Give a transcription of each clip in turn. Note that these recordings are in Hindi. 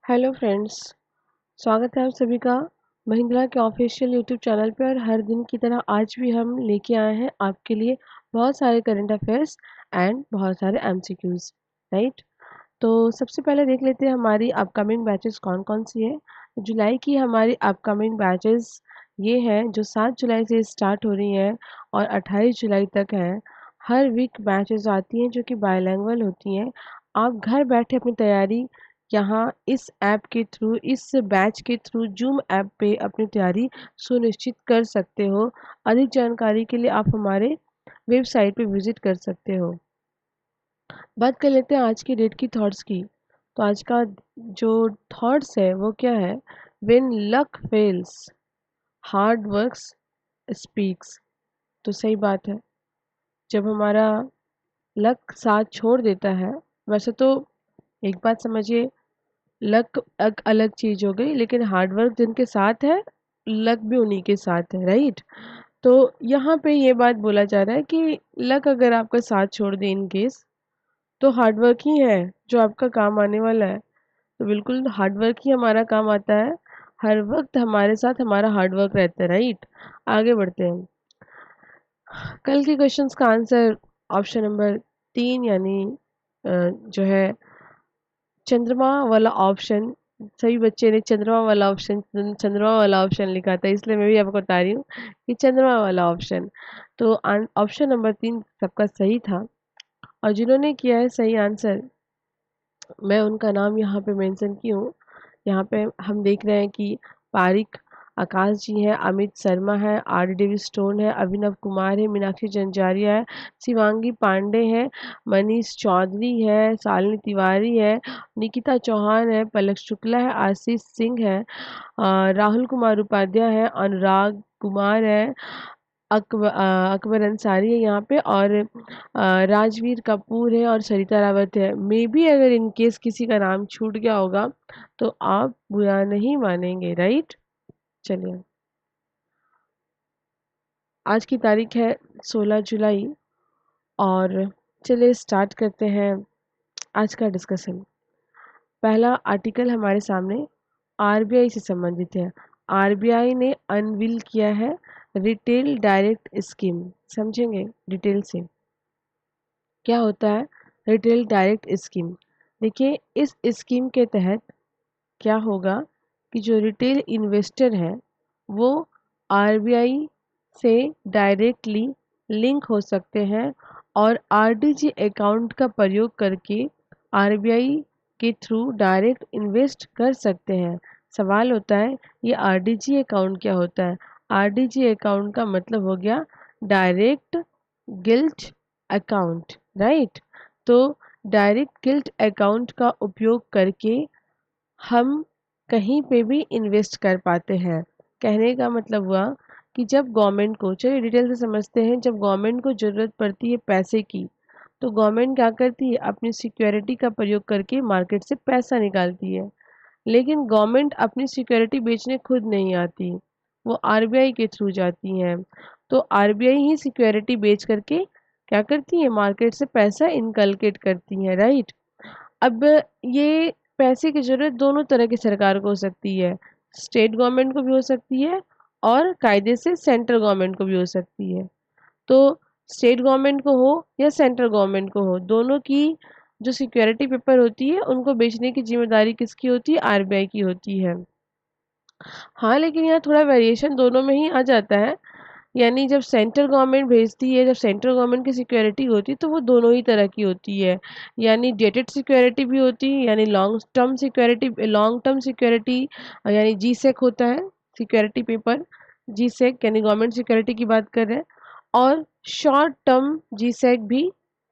Hello friends. स्वागत है आप सभी का महिंद्रा के ऑफिशियल यूट्यूब चैनल पे। और हर दिन की तरह आज भी हम लेके आए हैं आपके लिए बहुत सारे करंट अफेयर्स एंड बहुत सारे एमसीक्यूज, राइट। तो सबसे पहले देख लेते हैं हमारी अपकमिंग बैचेस कौन कौन सी है। जुलाई की हमारी अपकमिंग बैचेस ये हैं जो 7 जुलाई से स्टार्ट हो रही हैं और 28 जुलाई तक है। हर वीक बैचेस आती हैं जो कि बायलैंग्वेज होती हैं। आप घर बैठे अपनी तैयारी यहाँ इस ऐप के थ्रू, इस बैच के थ्रू जूम ऐप पे अपनी तैयारी सुनिश्चित कर सकते हो। अधिक जानकारी के लिए आप हमारे वेबसाइट पे विजिट कर सकते हो। बात कर लेते हैं आज की डेट की थॉट्स की। तो आज का जो थॉट्स है वो क्या है? When luck fails hard works speaks. तो सही बात है, जब हमारा लक साथ छोड़ देता है। वैसे तो एक बात समझिए, लक एक अलग चीज हो गई, लेकिन हार्डवर्क जिनके साथ है लक भी उन्हीं के साथ है, राइट। तो यहाँ पे ये बात बोला जा रहा है कि लक अगर आपका साथ छोड़ दे इन केस, तो हार्डवर्क ही है जो आपका काम आने वाला है। तो बिल्कुल हार्डवर्क ही हमारा काम आता है। हर वक्त हमारे साथ हमारा हार्डवर्क रहता है, राइट। आगे बढ़ते हैं। कल के क्वेश्चंस का आंसर ऑप्शन नंबर 3 यानी जो है चंद्रमा वाला ऑप्शन। सभी बच्चे ने चंद्रमा वाला ऑप्शन लिखा था, इसलिए मैं भी आपको बता रही हूँ कि चंद्रमा वाला ऑप्शन। तो ऑप्शन नंबर 3 सबका सही था। और जिन्होंने किया है सही आंसर, मैं उनका नाम यहाँ पे मेंशन की हूँ। यहाँ पे हम देख रहे हैं कि पारिक आकाश जी हैं, अमित शर्मा है, आर डी स्टोन है, अभिनव कुमार है, मीनाक्षी जंजारिया है, शिवांगी पांडे है, मनीष चौधरी है, शालिनी तिवारी है, निकिता चौहान है, पलक शुक्ला है, आशीष सिंह है, राहुल कुमार उपाध्याय है, अनुराग कुमार है, अकबर अंसारी है यहाँ पे, और राजवीर कपूर है, और सरिता रावत है। मे बी अगर इन केस किसी का नाम छूट गया होगा तो आप बुरा नहीं मानेंगे, राइट। चलिए, आज की तारीख है 16 जुलाई, और चलिए स्टार्ट करते हैं आज का डिस्कशन। पहला आर्टिकल हमारे सामने आरबीआई से संबंधित है। आरबीआई ने अनवील किया है रिटेल डायरेक्ट स्कीम। समझेंगे डिटेल से क्या होता है रिटेल डायरेक्ट स्कीम। देखिए, इस स्कीम के तहत क्या होगा कि जो रिटेल इन्वेस्टर है वो आरबीआई से डायरेक्टली लिंक हो सकते हैं और आरडीजी अकाउंट का प्रयोग करके आरबीआई के थ्रू डायरेक्ट इन्वेस्ट कर सकते हैं। सवाल होता है, ये आरडीजी अकाउंट क्या होता है? आरडीजी अकाउंट का मतलब हो गया डायरेक्ट गिल्ट अकाउंट, राइट। तो डायरेक्ट गिल्ट अकाउंट का उपयोग करके हम कहीं पे भी इन्वेस्ट कर पाते हैं। कहने का मतलब हुआ कि जब गवर्नमेंट को, चलिए डिटेल से समझते हैं, जब गवर्नमेंट को ज़रूरत पड़ती है पैसे की, तो गवर्नमेंट क्या करती है? अपनी सिक्योरिटी का प्रयोग करके मार्केट से पैसा निकालती है। लेकिन गवर्नमेंट अपनी सिक्योरिटी बेचने खुद नहीं आती, वो आरबीआई के थ्रू जाती हैं। तो आरबीआई ही सिक्योरिटी बेच करके क्या करती है? मार्केट से पैसा इनकलकेट करती हैं, राइट। अब ये पैसे की ज़रूरत दोनों तरह की सरकार को हो सकती है। स्टेट गवर्नमेंट को भी हो सकती है और कायदे से सेंट्रल गवर्नमेंट को भी हो सकती है। तो स्टेट गवर्नमेंट को हो या सेंट्रल गवर्नमेंट को हो, दोनों की जो सिक्योरिटी पेपर होती है उनको बेचने की जिम्मेदारी किसकी होती है? आरबीआई की होती है। हाँ, लेकिन यहाँ थोड़ा वेरिएशन दोनों में ही आ जाता है। यानी जब सेंट्रल गवर्नमेंट भेजती है, जब सेंट्रल गवर्नमेंट की सिक्योरिटी होती है, तो वो दोनों ही तरह की होती है। यानी डेटेड सिक्योरिटी भी होती है, यानी लॉन्ग टर्म सिक्योरिटी, यानी जी सेक होता है सिक्योरिटी पेपर। जी सेक यानी गवर्नमेंट सिक्योरिटी की बात कर रहे हैं। और शॉर्ट टर्म जी सेक भी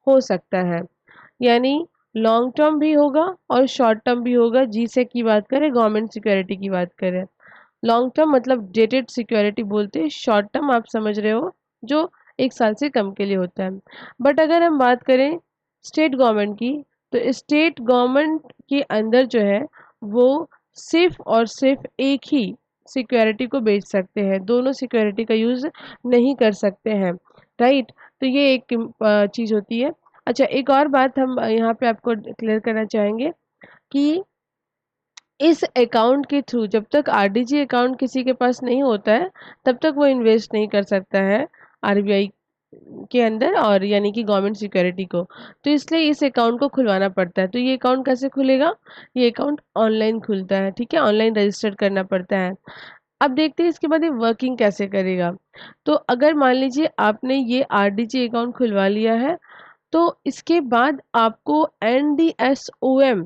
हो सकता है, यानी लॉन्ग टर्म भी होगा और शॉर्ट टर्म भी होगा। जी सेक की बात करें, गवर्नमेंट सिक्योरिटी की बात करें। लॉन्ग टर्म मतलब डेटेड सिक्योरिटी बोलते हैं, शॉर्ट टर्म आप समझ रहे हो जो 1 साल से कम के लिए होता है। बट अगर हम बात करें स्टेट गवर्नमेंट की, तो स्टेट गवर्नमेंट के अंदर जो है वो सिर्फ और सिर्फ एक ही सिक्योरिटी को बेच सकते हैं, दोनों सिक्योरिटी का यूज़ नहीं कर सकते हैं, राइट। तो ये एक चीज़ होती है। अच्छा, एक और बात हम यहाँ पे आपको क्लियर करना चाहेंगे कि इस अकाउंट के थ्रू जब तक आरडीजी अकाउंट किसी के पास नहीं होता है तब तक वो इन्वेस्ट नहीं कर सकता है आरबीआई के अंदर, और यानी कि गवर्नमेंट सिक्योरिटी को। तो इसलिए इस अकाउंट को खुलवाना पड़ता है। तो ये अकाउंट कैसे खुलेगा? ये अकाउंट ऑनलाइन खुलता है, ठीक है, ऑनलाइन रजिस्टर्ड करना पड़ता है। अब देखते हैं इसके बाद ये वर्किंग कैसे करेगा। तो अगर मान लीजिए आपने ये आरडीजी अकाउंट खुलवा लिया है, तो इसके बाद आपको एनडीएसओएम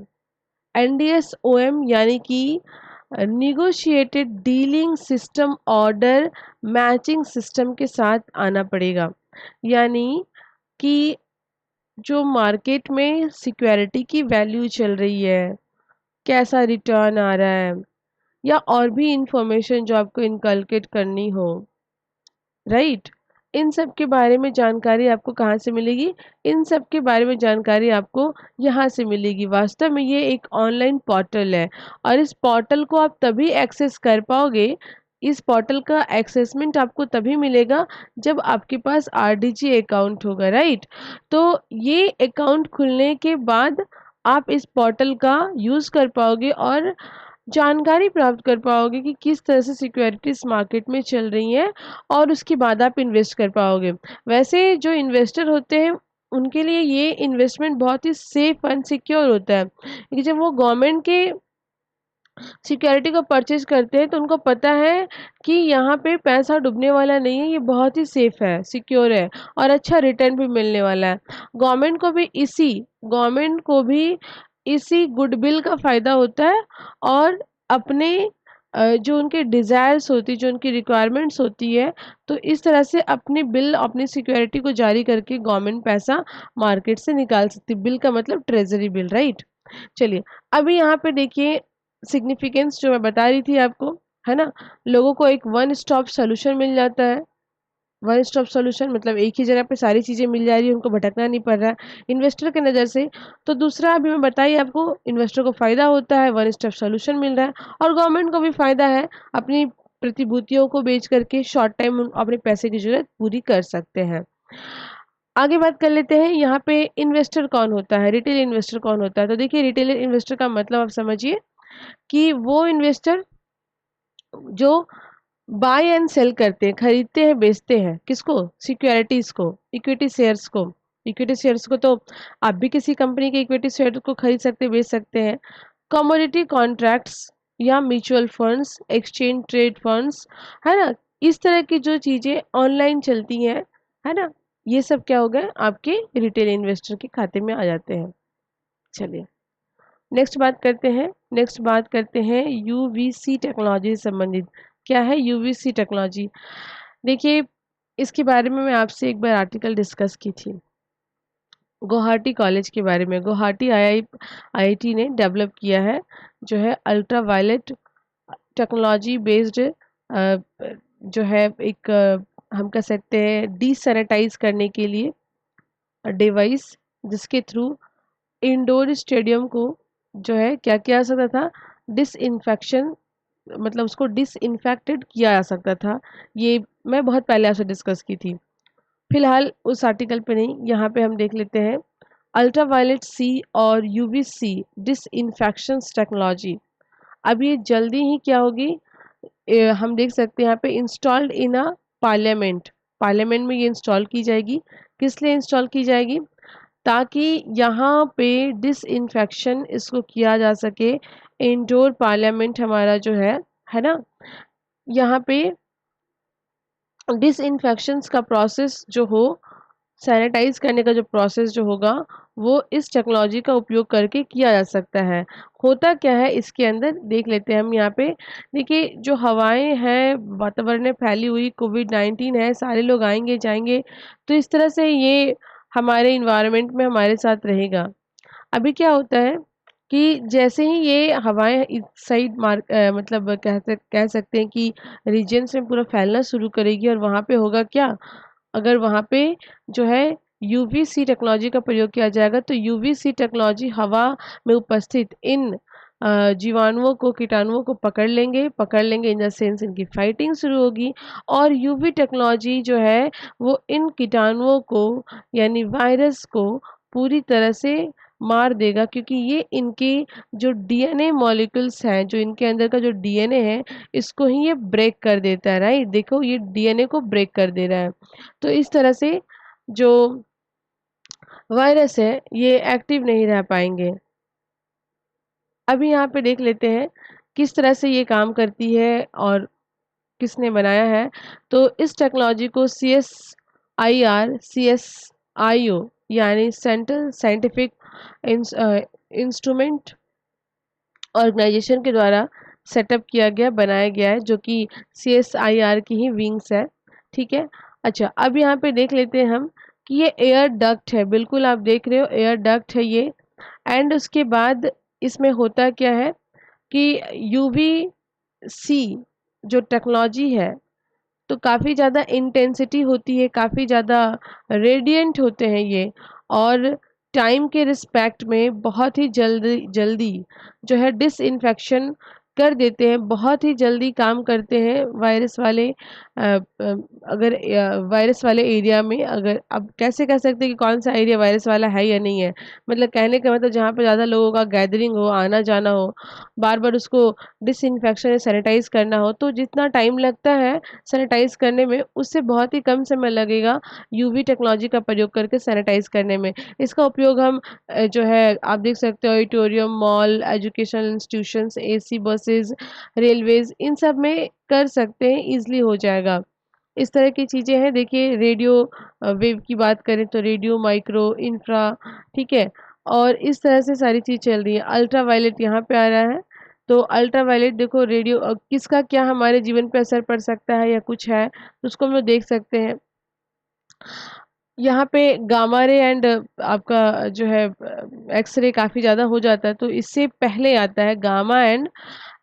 एनडीएसओएम यानी कि negotiated dealing system order matching system के साथ आना पड़ेगा। यानी कि जो मार्केट में सिक्योरिटी की वैल्यू चल रही है, कैसा रिटर्न आ रहा है, या और भी इंफॉर्मेशन जो आपको इनकलकेट करनी हो, राइट, इन सब के बारे में जानकारी आपको कहाँ से मिलेगी? इन सब के बारे में जानकारी आपको यहाँ से मिलेगी। वास्तव में ये एक ऑनलाइन पोर्टल है, और इस पोर्टल को आप तभी एक्सेस कर पाओगे, इस पोर्टल का एक्सेसमेंट आपको तभी मिलेगा जब आपके पास आरडीजी अकाउंट होगा, राइट। तो ये अकाउंट खुलने के बाद आप इस पोर्टल का यूज़ कर पाओगे और जानकारी प्राप्त कर पाओगे कि किस तरह से सिक्योरिटीज मार्केट में चल रही हैं, और उसके बाद आप इन्वेस्ट कर पाओगे। वैसे जो इन्वेस्टर होते हैं उनके लिए ये इन्वेस्टमेंट बहुत ही सेफ एंड सिक्योर होता है, क्योंकि जब वो गवर्नमेंट के सिक्योरिटी को परचेज करते हैं तो उनको पता है कि यहाँ पे पैसा डूबने वाला नहीं है, ये बहुत ही सेफ है, सिक्योर है, और अच्छा रिटर्न भी मिलने वाला है। गवर्नमेंट को भी इसी गुडविल का फ़ायदा होता है, और अपने जो उनके डिज़ायर्स होती है, जो उनकी रिक्वायरमेंट्स होती है, तो इस तरह से अपनी बिल, अपनी सिक्योरिटी को जारी करके गवर्नमेंट पैसा मार्केट से निकाल सकती है। बिल का मतलब ट्रेजरी बिल, राइट। चलिए, अभी यहाँ पे देखिए सिग्निफिकेंस जो मैं बता रही थी आपको, है ना, लोगों को एक वन स्टॉप सॉल्यूशन मिल जाता है। वन स्टॉप सॉल्यूशन मतलब एक ही जगह पे सारी चीज़ें मिल जा रही है, उनको भटकना नहीं पड़ रहा है इन्वेस्टर के नज़र से। तो दूसरा अभी मैं बताइए आपको, इन्वेस्टर को फ़ायदा होता है, वन स्टॉप सॉल्यूशन मिल रहा है, और गवर्नमेंट को भी फ़ायदा है, अपनी प्रतिभूतियों को बेच करके शॉर्ट टाइम अपने पैसे की ज़रूरत पूरी कर सकते हैं। आगे बात कर लेते हैं, यहाँ पे इन्वेस्टर कौन होता है, रिटेल इन्वेस्टर कौन होता है। तो देखिए, रिटेल इन्वेस्टर का मतलब आप समझिए कि वो इन्वेस्टर जो बाय एंड सेल करते हैं, खरीदते हैं बेचते हैं, किसको? सिक्योरिटीज को, इक्विटी शेयर्स को। इक्विटी शेयर्स को तो आप भी किसी कंपनी के इक्विटी शेयर को खरीद सकते बेच सकते हैं। कमोडिटी कॉन्ट्रैक्ट्स या mutual funds, exchange trade funds, है ना, इस तरह की जो चीज़ें ऑनलाइन चलती हैं, है ना, ये सब क्या हो गए? आपके रिटेल इन्वेस्टर के खाते में आ जाते हैं। चलिए, नेक्स्ट बात करते हैं यूवीसी टेक्नोलॉजी से संबंधित। क्या है यूवीसी टेक्नोलॉजी? देखिए, इसके बारे में मैं आपसे एक बार आर्टिकल डिस्कस की थी, गुवाहाटी कॉलेज के बारे में। गुवाहाटी आईआईटी ने डेवलप किया है, जो है अल्ट्रा वायलेट टेक्नोलॉजी बेस्ड, जो है एक हम कह सकते हैं डीसैनिटाइज करने के लिए डिवाइस, जिसके थ्रू इंडोर स्टेडियम को जो है क्या किया जा सकता था? डिसइंफेक्शन, मतलब उसको डिसइंफेक्टेड किया जा सकता था। ये मैं बहुत पहले आपसे डिस्कस की थी। फिलहाल उस आर्टिकल पे नहीं, यहाँ पे हम देख लेते हैं अल्ट्रावायलेट सी और यूवीसी डिसइंफेक्शन टेक्नोलॉजी। अब ये जल्दी ही क्या होगी, हम देख सकते हैं यहाँ पे installed in a parliament. Parliament में ये इंस्टॉल की जाएगी। किस लिए इंस्टॉल की जाएगी? ताकि यहाँ पे डिसइंफेक्शन इसको किया जा सके। इंडोर पार्लियामेंट हमारा जो है ना, यहाँ पे डिसइंफेक्शंस का प्रोसेस जो हो, सैनिटाइज करने का जो प्रोसेस जो होगा, वो इस टेक्नोलॉजी का उपयोग करके किया जा सकता है। होता क्या है इसके अंदर, देख लेते हैं हम यहाँ पे। देखिए, जो हवाएं हैं वातावरण में फैली हुई, कोविड-19 है, सारे लोग आएंगे जाएंगे, तो इस तरह से ये हमारे इन्वायरमेंट में हमारे साथ रहेगा। अभी क्या होता है कि जैसे ही ये हवाएं इस साइड मतलब कह सकते हैं कि रीजन्स में पूरा फैलना शुरू करेगी, और वहाँ पे होगा क्या, अगर वहाँ पे जो है यूवीसी टेक्नोलॉजी का प्रयोग किया जाएगा, तो यूवीसी टेक्नोलॉजी हवा में उपस्थित इन जीवाणुओं को, कीटाणुओं को पकड़ लेंगे इन द सेंस इनकी फाइटिंग शुरू होगी, और यूवी टेक्नोलॉजी जो है वो इन कीटाणुओं को, यानी वायरस को, पूरी तरह से मार देगा, क्योंकि ये इनके जो डीएनए मॉलिक्यूल्स हैं, जो इनके अंदर का जो डीएनए है, इसको ही ये ब्रेक कर देता है, राइट। देखो ये डीएनए को ब्रेक कर दे रहा है। तो इस तरह से जो वायरस है ये एक्टिव नहीं रह पाएंगे। अभी यहाँ पे देख लेते हैं किस तरह से ये काम करती है और किसने बनाया है। तो इस टेक्नोलॉजी को CSIR यानी सेंट्रल साइंटिफिक इंस्ट्रूमेंट ऑर्गेनाइजेशन के द्वारा सेटअप किया गया, बनाया गया है, जो कि CSIR की ही विंग्स है। ठीक है। अच्छा, अब यहाँ पे देख लेते हैं हम कि ये एयर डक्ट है। बिल्कुल आप देख रहे हो एयर डक्ट है ये। एंड उसके बाद इसमें होता क्या है कि UVC जो टेक्नोलॉजी है, तो काफ़ी ज़्यादा इंटेंसिटी होती है, काफ़ी ज़्यादा रेडिएंट होते हैं ये, और टाइम के रिस्पेक्ट में बहुत ही जल्दी जल्दी जो है डिसइंफेक्शन कर देते हैं, बहुत ही जल्दी काम करते हैं वायरस वाले अगर वायरस वाले एरिया में। अगर अब कैसे कह सकते हैं कि कौन सा एरिया वायरस वाला है या नहीं है, मतलब कहने का मतलब जहाँ पे ज़्यादा लोगों का गैदरिंग हो, आना जाना हो, बार बार उसको डिसइंफेक्शन या सैनिटाइज करना हो, तो जितना टाइम लगता है सैनिटाइज करने में, उससे बहुत ही कम समय लगेगा UV टेक्नोलॉजी का प्रयोग करके सैनिटाइज करने में। इसका उपयोग हम जो है आप देख सकते हो auditorium, mall, educational institutions, AC buses, railways, इन सब में कर सकते हैं, ईजिली हो जाएगा। इस तरह की चीज़ें हैं। देखिए रेडियो वेव की बात करें तो रेडियो, माइक्रो, इंफ्रा, ठीक है, और इस तरह से सारी चीज़ चल रही है। अल्ट्रा वायलेट यहाँ पे आ रहा है। तो अल्ट्रा वायलेट देखो रेडियो किसका क्या हमारे जीवन पे असर पड़ सकता है या कुछ है, तो उसको हम लोग देख सकते हैं। यहाँ पे गामा रे एंड आपका जो है एक्सरे काफ़ी ज़्यादा हो जाता है, तो इससे पहले आता है गामा एंड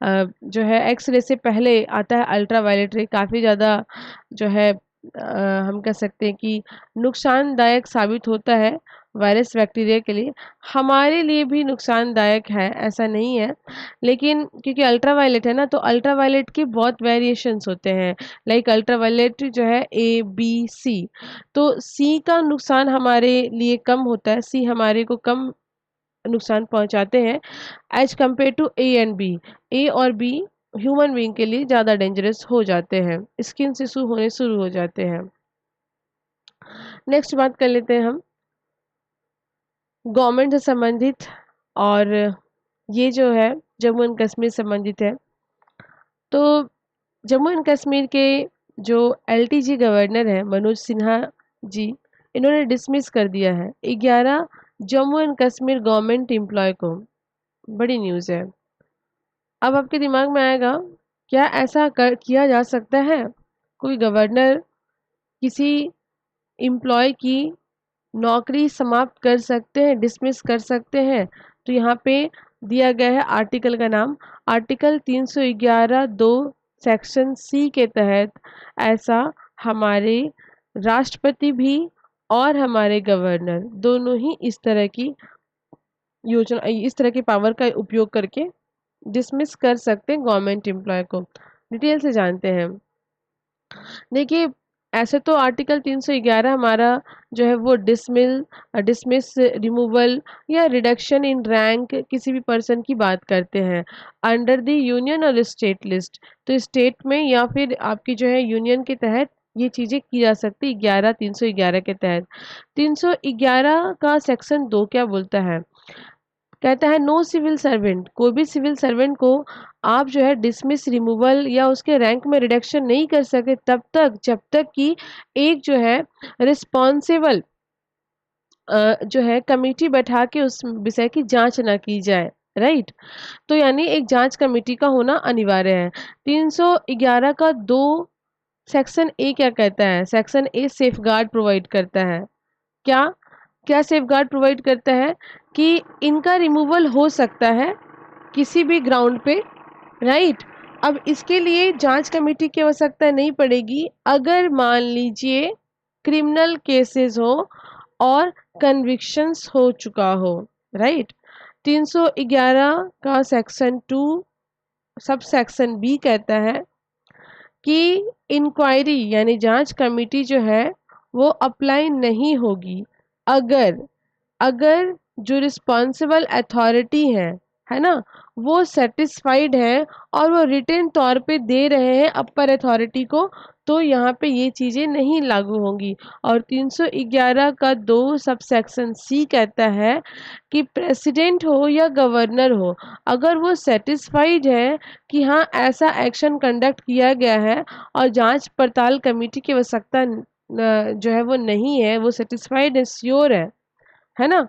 जो है एक्सरे से पहले आता है अल्ट्रा वायलेट रे। काफ़ी ज़्यादा जो है हम कह सकते हैं कि नुकसानदायक साबित होता है वायरस बैक्टीरिया के लिए। हमारे लिए भी नुकसानदायक है, ऐसा नहीं है, लेकिन क्योंकि अल्ट्रा वायलेट है ना, तो अल्ट्रा वायलेट के बहुत वेरिएशंस होते हैं। लाइक अल्ट्रा वायलेट जो है A, B, C, तो C का नुकसान हमारे लिए कम होता है, C हमारे को कम नुकसान पहुंचाते हैं as compare to A and B। A और B ह्यूमन बीइंग के लिए ज़्यादा डेंजरस हो जाते हैं, स्किन इशू होने शुरू हो जाते हैं। नेक्स्ट बात कर लेते हैं हम गवर्नमेंट से संबंधित, और ये जो है जम्मू एंड कश्मीर संबंधित है। तो जम्मू एंड कश्मीर के जो LTG गवर्नर हैं मनोज सिन्हा जी, इन्होंने डिसमिस कर दिया है 11 Jammu and Kashmir government employ को। बड़ी न्यूज़ है। अब आपके दिमाग में आएगा, क्या ऐसा किया जा सकता है? कोई गवर्नर किसी एम्प्लॉय की नौकरी समाप्त कर सकते हैं, डिसमिस कर सकते हैं? तो यहाँ पे दिया गया है आर्टिकल का नाम, आर्टिकल 311(2) सेक्शन C के तहत ऐसा हमारे राष्ट्रपति भी और हमारे गवर्नर दोनों ही इस तरह की योजना, इस तरह की पावर का उपयोग करके डिसमिस कर सकते हैं गवर्नमेंट एम्प्लॉय को। डिटेल से जानते हैं। देखिए ऐसे तो आर्टिकल 311 हमारा जो है वो डिसमिस, रिमूवल या रिडक्शन इन रैंक किसी भी पर्सन की बात करते हैं अंडर द यूनियन और स्टेट लिस्ट। तो स्टेट में या फिर आपकी जो है यूनियन के तहत ये चीज़ें की जा सकती 311 के तहत। 311 का सेक्शन 2 क्या बोलता है? कहता है नो सिविल सर्वेंट, कोई भी सिविल सर्वेंट को आप जो है डिसमिस, रिमूवल या उसके रैंक में रिडक्शन नहीं कर सके तब तक जब तक कि एक जो है रिस्पॉन्सिबल जो है कमेटी बैठा के उस विषय की जांच ना की जाए, राइट। तो यानी एक जांच कमेटी का होना अनिवार्य है। 311 का 2 सेक्शन ए क्या कहता है? सेक्शन ए सेफगार्ड प्रोवाइड करता है। क्या क्या सेफगार्ड प्रोवाइड करता है कि इनका रिमूवल हो सकता है किसी भी ग्राउंड पे, राइट। अब इसके लिए जांच कमेटी की आवश्यकता नहीं पड़ेगी अगर मान लीजिए क्रिमिनल केसेस हो और कन्विक्शंस हो चुका हो, राइट। 311 का सेक्शन 2 सब सेक्शन बी कहता है कि इंक्वायरी यानी जांच कमेटी जो है वो अप्लाई नहीं होगी अगर अगर जो रिस्पॉन्सिबल अथॉरिटी है ना, वो सेटिस्फाइड है और वो रिटेन तौर पे दे रहे हैं अपर अथॉरिटी को, तो यहाँ पे ये चीज़ें नहीं लागू होंगी। और 311 का 2 सब सेक्शन सी कहता है कि प्रेसिडेंट हो या गवर्नर हो, अगर वो सेटिस्फाइड है कि हाँ ऐसा एक्शन कंडक्ट किया गया है और जांच पड़ताल कमेटी की आवश्यकता जो है वो नहीं है, वो सेटिस्फाइड है, श्योर है ना,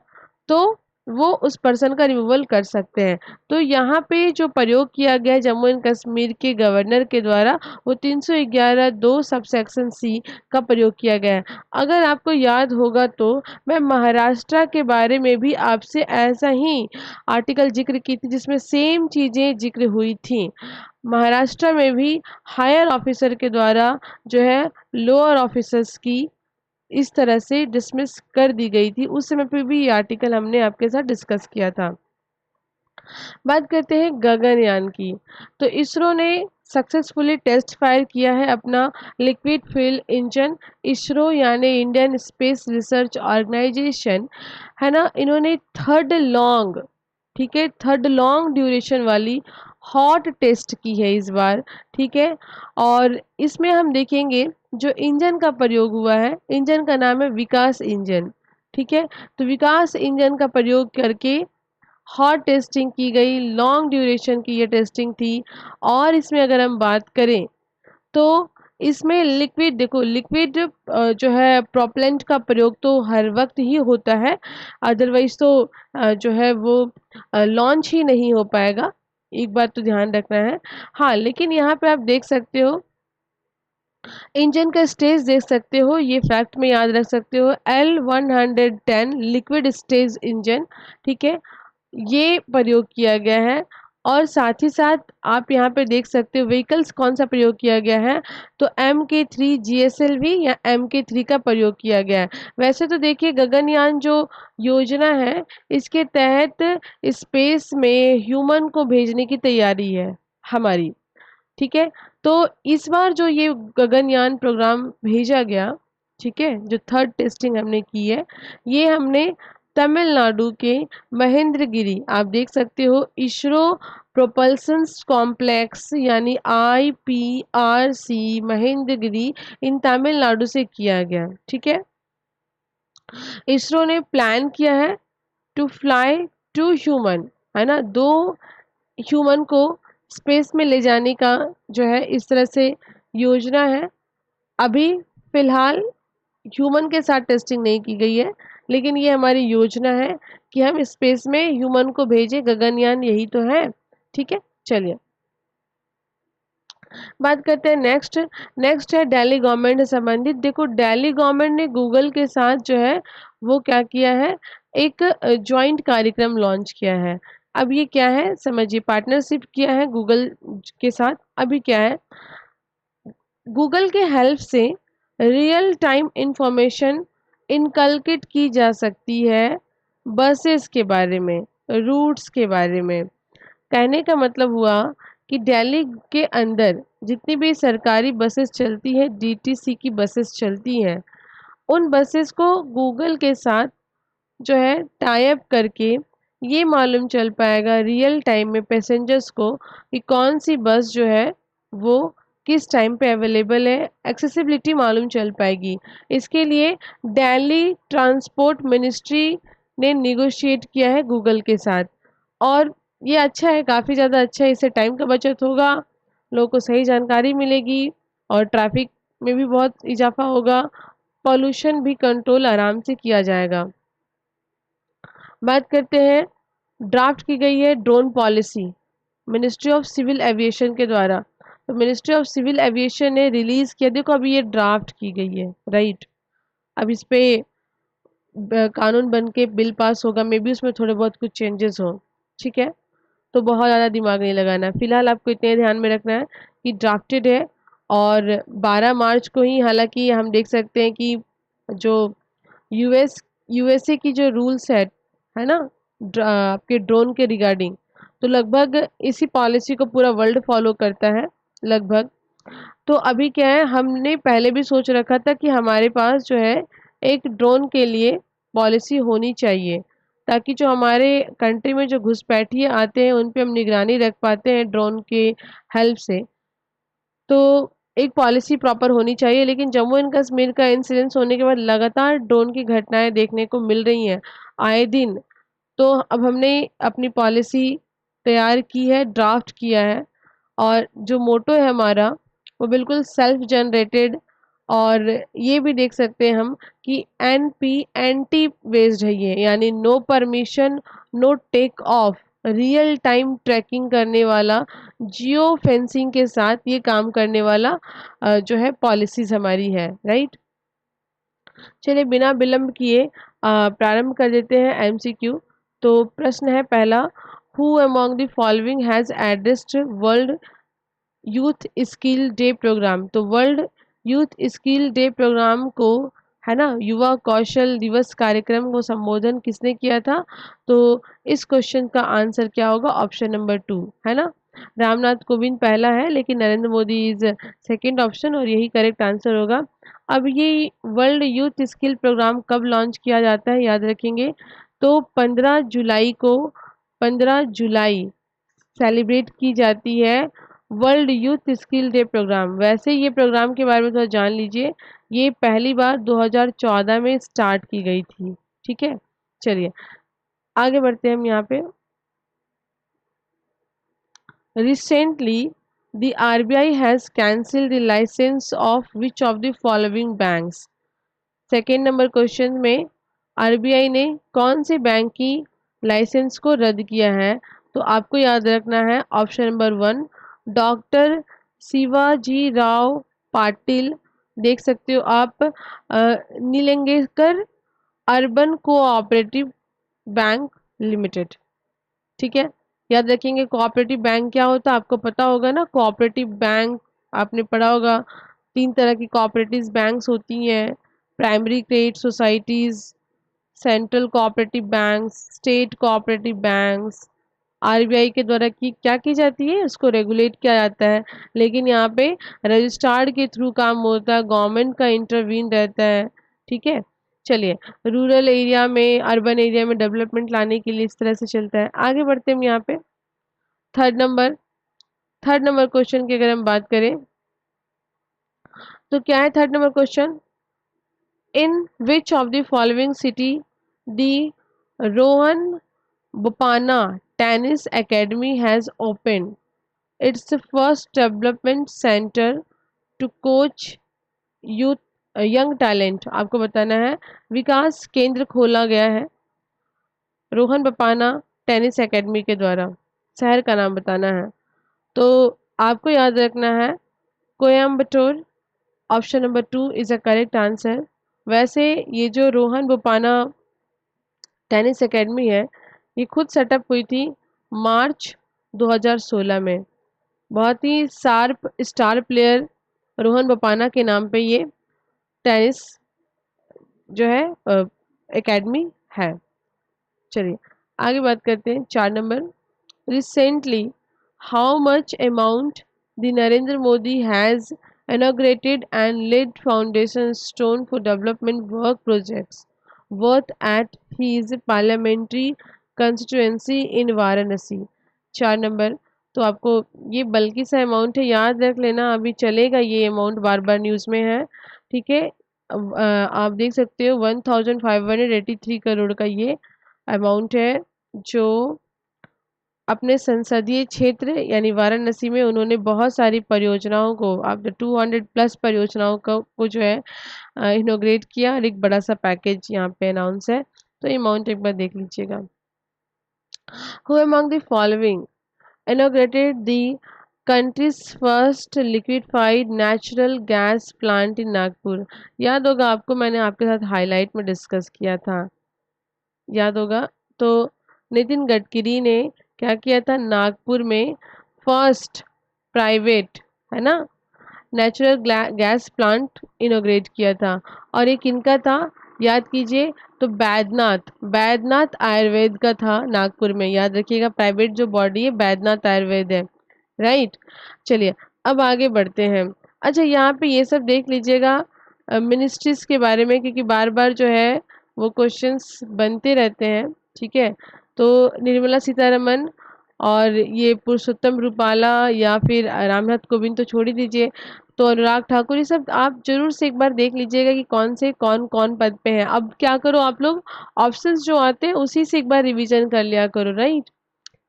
तो वो उस पर्सन का रिमूवल कर सकते हैं। तो यहाँ पे जो प्रयोग किया गया है जम्मू एंड कश्मीर के गवर्नर के द्वारा, वो 311 2 सब सेक्शन सी का प्रयोग किया गया है। अगर आपको याद होगा तो मैं महाराष्ट्र के बारे में भी आपसे ऐसा ही आर्टिकल जिक्र की थी, जिसमें सेम चीज़ें जिक्र हुई थी। महाराष्ट्र में भी हायर ऑफिसर के द्वारा जो है लोअर ऑफिसर्स की इस तरह से डिसमिस कर दी गई थी। उस समय पे भी ये आर्टिकल हमने आपके साथ डिस्कस किया था। बात करते हैं गगनयान की। तो इसरो ने सक्सेसफुली टेस्ट फायर किया है अपना लिक्विड फ्यूल इंजन। इसरो यानी इंडियन स्पेस रिसर्च ऑर्गेनाइजेशन है ना, इन्होंने थर्ड लॉन्ग, ठीक है, थर्ड लॉन्ग ड्यूरेशन वाली हॉट टेस्ट की है इस बार, ठीक है। और इसमें हम देखेंगे जो इंजन का प्रयोग हुआ है, इंजन का नाम है विकास इंजन, ठीक है। तो विकास इंजन का प्रयोग करके हॉट टेस्टिंग की गई, लॉन्ग ड्यूरेशन की ये टेस्टिंग थी। और इसमें अगर हम बात करें तो इसमें लिक्विड, देखो लिक्विड जो है प्रोपेलेंट का प्रयोग तो हर वक्त ही होता है, अदरवाइज तो जो है वो लॉन्च ही नहीं हो पाएगा, एक बात तो ध्यान रखना है। हाँ, लेकिन यहाँ पे आप देख सकते हो इंजन का स्टेज देख सकते हो, ये फैक्ट में याद रख सकते हो, L110 लिक्विड स्टेज इंजन, ठीक है, ये प्रयोग किया गया है। और साथ ही साथ आप यहाँ पे देख सकते हो व्हीकल्स कौन सा प्रयोग किया गया है, तो MK3 GSLV या MK3 का प्रयोग किया गया है। वैसे तो देखिए गगनयान जो योजना है, इसके तहत स्पेस में ह्यूमन को भेजने की तैयारी है हमारी, ठीक है। तो इस बार जो ये गगनयान प्रोग्राम भेजा गया, ठीक है, जो थर्ड टेस्टिंग हमने की है, ये हमने तमिलनाडु के महेंद्रगिरी, आप देख सकते हो इसरो प्रोपल्सन कॉम्प्लेक्स यानी IPRC महेंद्रगिरी, इन तमिलनाडु से किया गया, ठीक है। इसरो ने प्लान किया है टू फ्लाई टू ह्यूमन, है ना, 2 ह्यूमन को स्पेस में ले जाने का जो है इस तरह से योजना है। अभी फिलहाल ह्यूमन के साथ टेस्टिंग नहीं की गई है, लेकिन ये हमारी योजना है कि हम स्पेस में ह्यूमन को भेजें, गगनयान यही तो है, ठीक है। चलिए बात करते हैं नेक्स्ट। नेक्स्ट है दिल्ली गवर्नमेंट से संबंधित। देखो दिल्ली गवर्नमेंट ने गूगल के साथ जो है वो क्या किया है, एक जॉइंट कार्यक्रम लॉन्च किया है। अब ये क्या है समझिए, पार्टनरशिप किया है गूगल के साथ। अभी क्या है, गूगल के हेल्प से रियल टाइम इंफॉर्मेशन इनकलकेट की जा सकती है बसेस के बारे में, रूट्स के बारे में। कहने का मतलब हुआ कि दिल्ली के अंदर जितनी भी सरकारी बसेस चलती हैं, DTC की बसेस चलती हैं, उन बसेस को गूगल के साथ जो है टाई अप करके ये मालूम चल पाएगा रियल टाइम में पैसेंजर्स को कि कौन सी बस जो है वो किस टाइम पे अवेलेबल है, एक्सेसिबिलिटी मालूम चल पाएगी। इसके लिए दिल्ली ट्रांसपोर्ट मिनिस्ट्री ने निगोशिएट किया है गूगल के साथ। और ये अच्छा है, काफ़ी ज़्यादा अच्छा है, इससे टाइम का बचत होगा, लोगों को सही जानकारी मिलेगी और ट्रैफिक में भी बहुत इजाफा होगा, पॉल्यूशन भी कंट्रोल आराम से किया जाएगा। बात करते हैं, ड्राफ्ट की गई है drone policy ministry of civil aviation के द्वारा। तो मिनिस्ट्री ऑफ सिविल एविएशन ने रिलीज किया, देखो अभी ये ड्राफ्ट की गई है, राइट। अब इस पे कानून बन के बिल पास होगा, मे बी उसमें थोड़े बहुत कुछ चेंजेस हो, ठीक है। तो बहुत ज़्यादा दिमाग नहीं लगाना है, फिलहाल आपको इतने ध्यान में रखना है कि ड्राफ्टेड है। और 12 मार्च को ही, हालांकि हम देख सकते हैं कि जो USA की जो रूल्स है ना आपके ड्रोन के रिगार्डिंग, तो लगभग इसी पॉलिसी को पूरा वर्ल्ड फॉलो करता है लगभग। तो अभी क्या है, हमने पहले भी सोच रखा था कि हमारे पास जो है एक ड्रोन के लिए पॉलिसी होनी चाहिए, ताकि जो हमारे कंट्री में जो घुसपैठिए आते हैं उन पे हम निगरानी रख पाते हैं ड्रोन के हेल्प से। तो एक पॉलिसी प्रॉपर होनी चाहिए, लेकिन जम्मू एंड कश्मीर का इंसिडेंस होने के बाद लगातार ड्रोन की घटनाएं देखने को मिल रही हैं आए दिन। तो अब हमने अपनी पॉलिसी तैयार की है, ड्राफ्ट किया है, और जो मोटो है हमारा वो बिल्कुल सेल्फ जनरेटेड, और ये भी देख सकते हैं हम कि एनपी एंटी बेस्ड है ये, यानी no permission no take off, real time tracking करने वाला, जियो फेंसिंग के साथ ये काम करने वाला जो है पॉलिसीज हमारी है, राइट। चलिए बिना विलंब किए प्रारंभ कर देते हैं एमसीक्यू। तो प्रश्न है पहला, who among the following has addressed World youth skill day programme. तो World youth skill day programme को, है ना, युवा कौशल दिवस कार्यक्रम को संबोधन किसने किया था? तो इस क्वेश्चन का आंसर क्या होगा? ऑप्शन नंबर 2, है ना। रामनाथ कोविंद पहला है, लेकिन Narendra Modi is second option, और यही करेक्ट आंसर होगा। अब ये वर्ल्ड यूथ स्किल प्रोग्राम कब लॉन्च किया जाता है, याद रखेंगे। तो 15 जुलाई को, 15 जुलाई सेलिब्रेट की जाती है world youth skill day programme. वैसे ये प्रोग्राम के बारे में थोड़ा जान लीजिए, ये पहली बार 2014 में स्टार्ट की गई थी, ठीक है। चलिए आगे बढ़ते हैं हम यहाँ पे। Recently the RBI has cancel the licence of which of the following banks. Second number question में आरबीआई ने कौन से बैंक की लाइसेंस को रद्द किया है? तो आपको याद रखना है option number 1, doctor Shivaji Rao Patil, देख सकते हो आप, नीलंगेकर अर्बन कोऑपरेटिव बैंक लिमिटेड, ठीक है। याद रखेंगे कोऑपरेटिव बैंक क्या होता है, आपको पता होगा ना। कोऑपरेटिव बैंक आपने पढ़ा होगा, 3 तरह की कोऑपरेटिव बैंक्स होती हैं, primary credit societies, central cooperative banks, state cooperative banks. RBI के द्वारा की क्या की जाती है, उसको रेगुलेट किया जाता है, लेकिन यहाँ पे रजिस्ट्रार्ड के थ्रू काम होता है, गवर्नमेंट का इंटरवीन रहता है, ठीक है। चलिए रूरल एरिया में, अर्बन एरिया में डेवलपमेंट लाने के लिए इस तरह से चलता है। आगे बढ़ते हैं हम यहाँ पे third number, third number question की अगर हम बात करें तो क्या है third number question? In which of the following city the Rohan Bopanna tennis academy has open its first development centre to coach youth young talent. आपको बताना है विकास केंद्र खोला गया है रोहन बपाना टेनिस एकेडमी के द्वारा। शहर का नाम बताना है। तो आपको याद रखना है Coimbatore, option number 2 is a correct answer. वैसे ये जो रोहन बोपाना टेनिस एकेडमी है, ये खुद सेटअप हुई थी मार्च 2016 में। बहुत ही शार्प स्टार प्लेयर रोहन बोपाना के नाम पे ये टेनिस जो है एकेडमी है। चलिए आगे बात करते हैं 4 number. Recently how much amount the Narendra Modi has inaugurated and laid foundation stone for development work projects worth at his parliamentary constituency in Varanasi। 4 number, तो आपको ये बल्कि सा अमाउंट है, याद रख लेना, अभी चलेगा ये अमाउंट, बार बार न्यूज़ में है, ठीक है। आप देख सकते हो 1583 करोड़ का ये अमाउंट है, जो अपने संसदीय क्षेत्र यानी वाराणसी में उन्होंने बहुत सारी परियोजनाओं को, आप 200 प्लस परियोजनाओं को जो है इनोग्रेट किया, और एक बड़ा सा पैकेज यहाँ पे अनाउंस है। तो ये अमाउंट एक बार देख लीजिएगा। Who among the following inaugurated the country's first liquefied natural gas plant in Nagpur। याद होगा आपको, मैंने आपके साथ हाईलाइट में डिस्कस किया था, याद होगा। तो नितिन गडकरी ने क्या किया था, नागपुर में फर्स्ट प्राइवेट, है ना, नेचुरल गैस प्लांट इनोग्रेट किया था। और एक इनका था, याद कीजिए, तो बैद्यनाथ, बैद्यनाथ आयुर्वेद का था नागपुर में, याद रखिएगा, प्राइवेट जो बॉडी है बैद्यनाथ आयुर्वेद है, राइट। चलिए अब आगे बढ़ते हैं। अच्छा यहाँ पे ये सब देख लीजिएगा मिनिस्ट्रीज के बारे में, क्योंकि बार बार जो है वो क्वेश्चंस बनते रहते हैं। ठीक है। तो निर्मला सीतारमन और ये पुरुषोत्तम रूपाला या फिर रामनाथ कोविंद तो छोड़ ही दीजिए, तो अनुराग ठाकुर, ये सब आप जरूर से एक बार देख लीजिएगा कि कौन से कौन कौन पद पे हैं। अब क्या करो आप लोग, ऑप्शंस जो आते हैं उसी से एक बार रिवीजन कर लिया करो, राइट।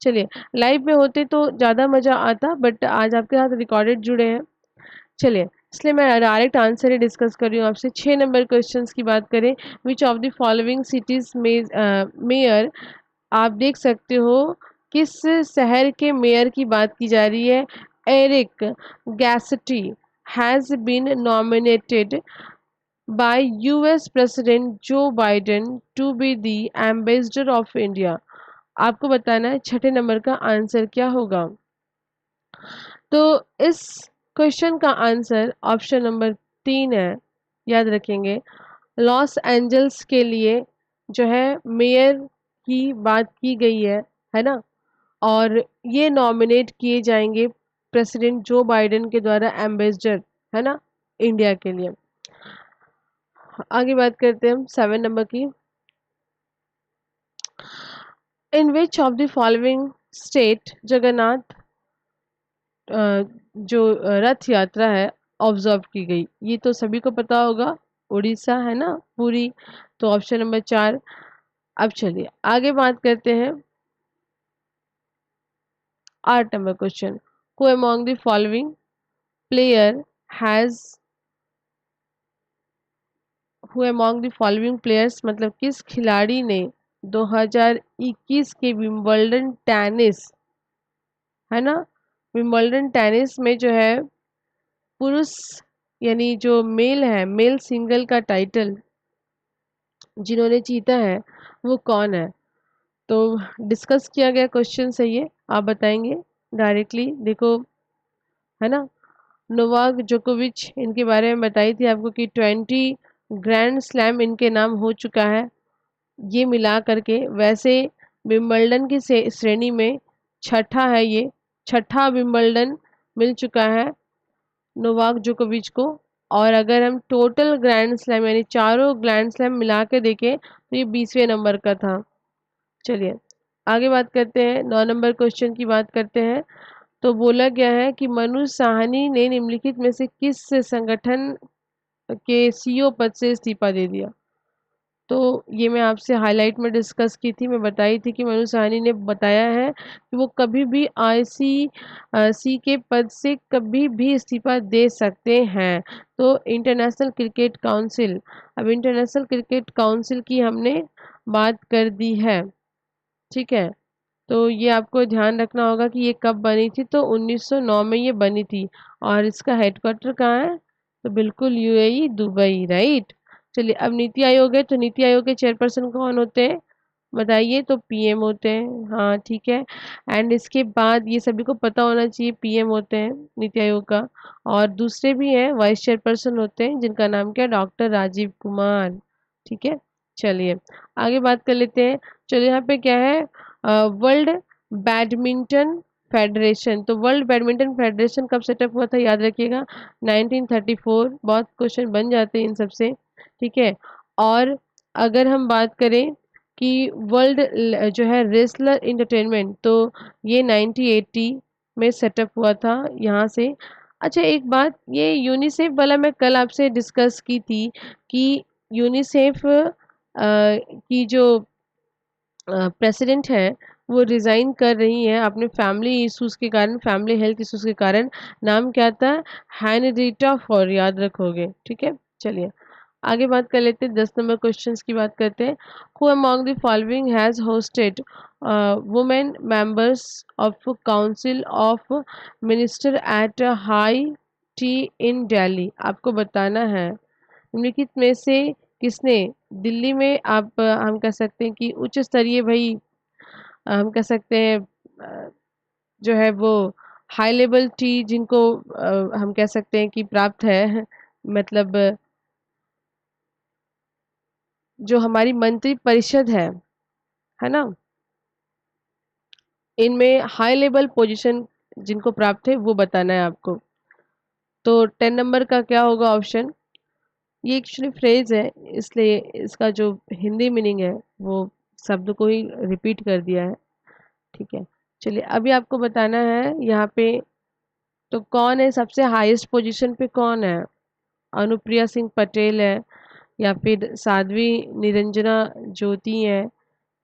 चलिए, लाइव में होते तो ज़्यादा मज़ा आता, बट आज आपके साथ रिकॉर्डेड जुड़े हैं। चलिए, इसलिए मैं डायरेक्ट आंसर ही डिस्कस कर रही हूँ आपसे। 6 नंबर क्वेश्चंस की बात करें, विच ऑफ द फॉलोइंग सिटीज में मेयर, आप देख सकते हो किस शहर के मेयर की बात की जा रही है। Eric Garcetti has been nominated by US president Joe Biden to be the ambassador of India. आपको बताना है 6 नंबर का आंसर क्या होगा। तो इस क्वेश्चन का आंसर ऑप्शन नंबर 3 है, याद रखेंगे। लॉस एंजल्स के लिए जो है मेयर की बात की गई है ना, और ये नॉमिनेट किए जाएंगे प्रेसिडेंट जो बाइडेन के द्वारा एम्बेसडर, है ना, इंडिया के लिए। आगे बात करते हैं हम 7 नंबर की। In which of the following state Jagannath जो रथ यात्रा है ऑब्जर्व की गई, ये तो सभी को पता होगा, उड़ीसा है ना, पूरी। तो ऑप्शन नंबर 4। अब चलिए आगे बात करते हैं 8 number question. Who among the following player has, who among the following players मतलब किस खिलाड़ी ने 2021 के विंबलडन टेनिस, है ना, विंबलडन टेनिस में जो है पुरुष यानी जो मेल है, मेल सिंगल का टाइटल जिन्होंने जीता है वो कौन है। तो डिस्कस किया गया क्वेश्चन सही है, आप बताएंगे डायरेक्टली। देखो, है ना, नोवाक जोकोविच, इनके बारे में बताई थी आपको कि 20 ग्रैंड स्लैम इनके नाम हो चुका है ये मिला करके। वैसे विंबलडन की श्रेणी में छठा है ये, छठा विंबलडन मिल चुका है नोवाक जोकोविच को। और अगर हम टोटल ग्रैंड स्लैम यानी चारों ग्रैंड स्लैम मिला के देखें तो ये 20वें नंबर का था। चलिए आगे बात करते हैं, 9 नंबर क्वेश्चन की बात करते हैं। तो बोला गया है कि मनु साहनी ने निम्नलिखित में से किस संगठन के सीईओ पद से इस्तीफा दे दिया। तो ये मैं आपसे हाईलाइट में डिस्कस की थी, मैं बताई थी कि मनु साहनी ने बताया है कि वो कभी भी आईसीसी के पद से कभी भी इस्तीफा दे सकते हैं। तो इंटरनेशनल क्रिकेट काउंसिल, अब इंटरनेशनल क्रिकेट काउंसिल की हमने बात कर दी है, ठीक है। तो ये आपको ध्यान रखना होगा कि ये कब बनी थी, तो 1909 में ये बनी थी। और इसका हेडक्वार्टर कहाँ है, तो बिल्कुल यूएई दुबई, राइट। चलिए, अब नीति आयोग है, तो नीति आयोग के चेयरपर्सन कौन होते हैं बताइए, तो पीएम होते हैं, हाँ ठीक है। एंड इसके बाद ये सभी को पता होना चाहिए, पीएम होते हैं नीति आयोग का। और दूसरे भी हैं वाइस चेयरपर्सन होते हैं जिनका नाम क्या है, डॉक्टर राजीव कुमार, ठीक है। चलिए आगे बात कर लेते हैं। चलिए यहाँ पे क्या है, वर्ल्ड बैडमिंटन फेडरेशन। तो वर्ल्ड बैडमिंटन फेडरेशन कब सेटअप हुआ था, याद रखिएगा 1934। बहुत क्वेश्चन बन जाते हैं इन सबसे, ठीक है। और अगर हम बात करें कि वर्ल्ड जो है रेसलर इंटरटेनमेंट, तो ये 1980 में सेटअप हुआ था यहाँ से। अच्छा एक बात, ये यूनिसेफ वाला मैं कल आपसे डिस्कस की थी कि यूनिसेफ की जो प्रेसिडेंट है वो रिज़ाइन कर रही हैं अपने फैमिली इश्यूज़ के कारण, फैमिली हेल्थ इश्यूज़ के कारण। नाम क्या था, हैनरीटा फॉर, याद रखोगे, ठीक है। चलिए आगे बात कर लेते हैं, 10 नंबर क्वेश्चंस की बात करते हैं। Who among the following has hosted women members of council of minister at high tea in Delhi. आपको बताना है निम्नलिखित में से किसने दिल्ली में, आप हम कह सकते हैं कि उच्च स्तरीय भाई, हम कह सकते हैं जो है वो हाई लेवल टी जिनको हम कह सकते हैं कि प्राप्त है, मतलब जो हमारी मंत्री परिषद है ना, इनमें हाई लेवल पोजीशन जिनको प्राप्त है वो बताना है आपको। तो 10 नंबर का क्या होगा ऑप्शन, ये एक्चुअली फ्रेज है इसलिए इसका जो हिंदी मीनिंग है वो शब्द को ही रिपीट कर दिया है। ठीक है, चलिए अभी आपको बताना है यहाँ पे तो कौन है सबसे हाईएस्ट पोजीशन पे, कौन है? अनुप्रिया सिंह पटेल है, या फिर साध्वी निरंजना ज्योति है,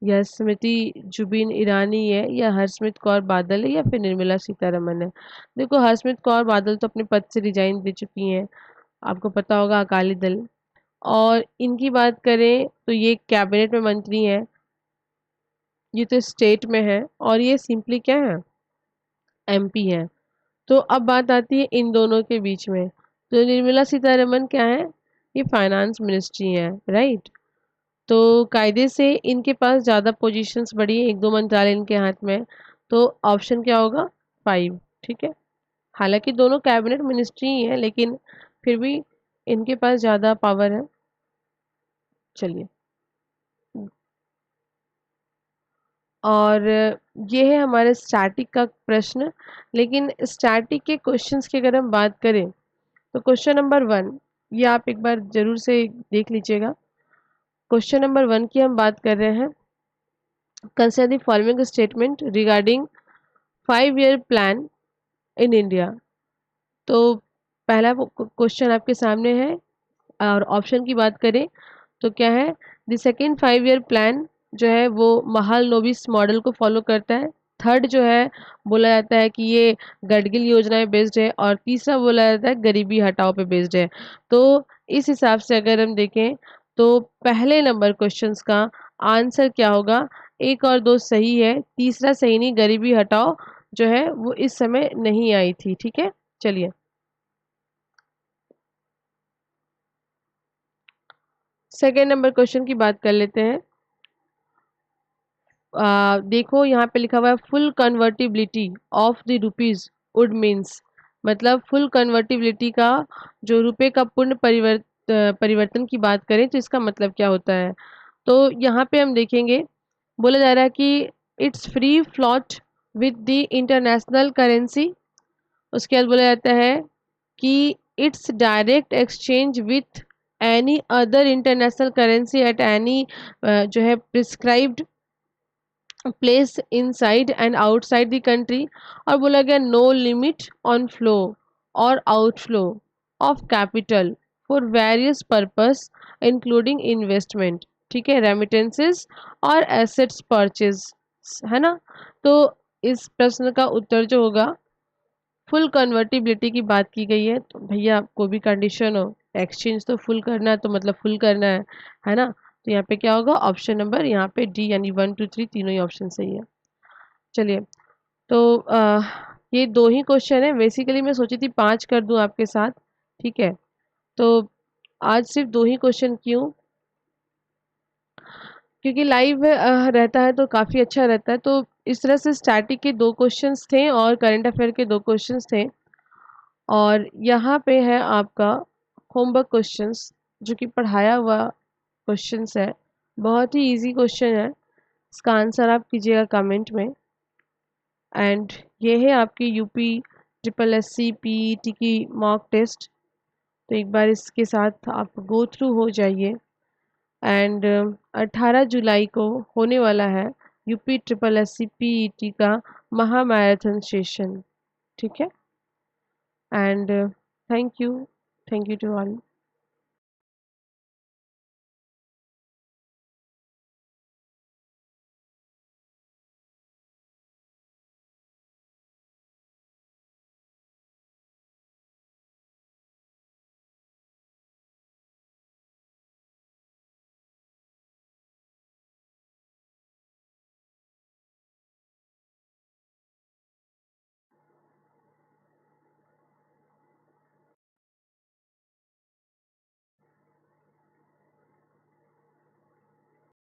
या स्मृति जुबिन ईरानी है, या हरसिमरत कौर बादल है, या फिर निर्मला सीतारमन है। देखो हरसिमरत कौर बादल तो अपने पद से रिजाइन दे चुकी हैं, आपको पता होगा, अकाली दल। और इनकी बात करें तो ये कैबिनेट में मंत्री हैं, ये तो स्टेट में है, और ये सिंपली क्या है, एमपी है। तो अब बात आती है इन दोनों के बीच में, तो निर्मला सीतारमन क्या है, ये फाइनेंस मिनिस्ट्री है, राइट। तो कायदे से इनके पास ज़्यादा पोजीशंस बढ़ी है, एक दो मंत्रालय इनके हाथ में है। तो ऑप्शन क्या होगा, 5। ठीक है, हालांकि दोनों कैबिनेट मिनिस्ट्री ही है, लेकिन फिर भी इनके पास ज़्यादा पावर है। चलिए, और ये है हमारे स्टैटिक का प्रश्न। लेकिन स्टैटिक के क्वेश्चंस की अगर हम बात करें तो क्वेश्चन नंबर 1, ये आप एक बार जरूर से देख लीजिएगा। क्वेश्चन नंबर 1 की हम बात कर रहे हैं, consider the following statement regarding 5 year plan in India. तो पहला क्वेश्चन आपके सामने है, और ऑप्शन की बात करें तो क्या है, द सेकेंड 5 ईयर प्लान जो है वो महाल नोबिस मॉडल को फॉलो करता है। थर्ड जो है बोला जाता है कि ये गडगिल योजना पे बेस्ड है, और तीसरा बोला जाता है गरीबी हटाओ पे बेस्ड है। तो इस हिसाब से अगर हम देखें तो पहले नंबर क्वेश्चंस का आंसर क्या होगा, एक और दो सही है, तीसरा सही नहीं, गरीबी हटाओ जो है वो इस समय नहीं आई थी। ठीक है, चलिए सेकेंड नंबर क्वेश्चन की बात कर लेते हैं। देखो यहाँ पे लिखा हुआ है full convertibility of the rupees would means, मतलब फुल कन्वर्टिबिलिटी का जो रुपए का पूर्ण परिवर्तन की बात करें तो इसका मतलब क्या होता है। तो यहाँ पे हम देखेंगे, बोला जा रहा है कि it's free float with the international currency. उसके बाद बोला जाता है कि it's direct exchange with any other international currency at any जो है prescribed place inside and outside the country. और बोला गया नो लिमिट ऑन फ्लो और outflow of capital for various purpose including investment, ठीक है, रेमिटेंसेस और एसेट्स परचेज, है ना। तो इस प्रश्न का उत्तर जो होगा, फुल कन्वर्टिबिलिटी की बात की गई है, तो भैया कोई भी कंडीशन हो, एक्सचेंज तो फुल करना है तो मतलब फुल करना है ना। तो यहाँ पे क्या होगा, ऑप्शन नंबर यहाँ पे डी, यानी 1 2 3 तीनों ही ऑप्शन सही है। चलिए, तो ये दो ही क्वेश्चन है, बेसिकली मैं सोची थी 5 कर दूं आपके साथ। ठीक है, तो आज सिर्फ दो ही क्वेश्चन क्यों, क्योंकि लाइव रहता है तो काफ़ी अच्छा रहता है। तो इस तरह से स्टैटिक के दो क्वेश्चंस थे और करंट अफेयर के दो क्वेश्चंस थे, और यहाँ पे है आपका होमवर्क क्वेश्चंस, जो कि पढ़ाया हुआ क्वेश्चंस है, बहुत ही इजी क्वेश्चन है। इसका आंसर आप कीजिएगा कमेंट में। एंड ये है आपकी UP triple S C PET की मॉक टेस्ट, तो एक बार इसके साथ आप गो थ्रू हो जाइए। एंड 18 जुलाई को होने वाला है UP triple S C PET का महा मैराथन सेशन। ठीक है, and thank you to all.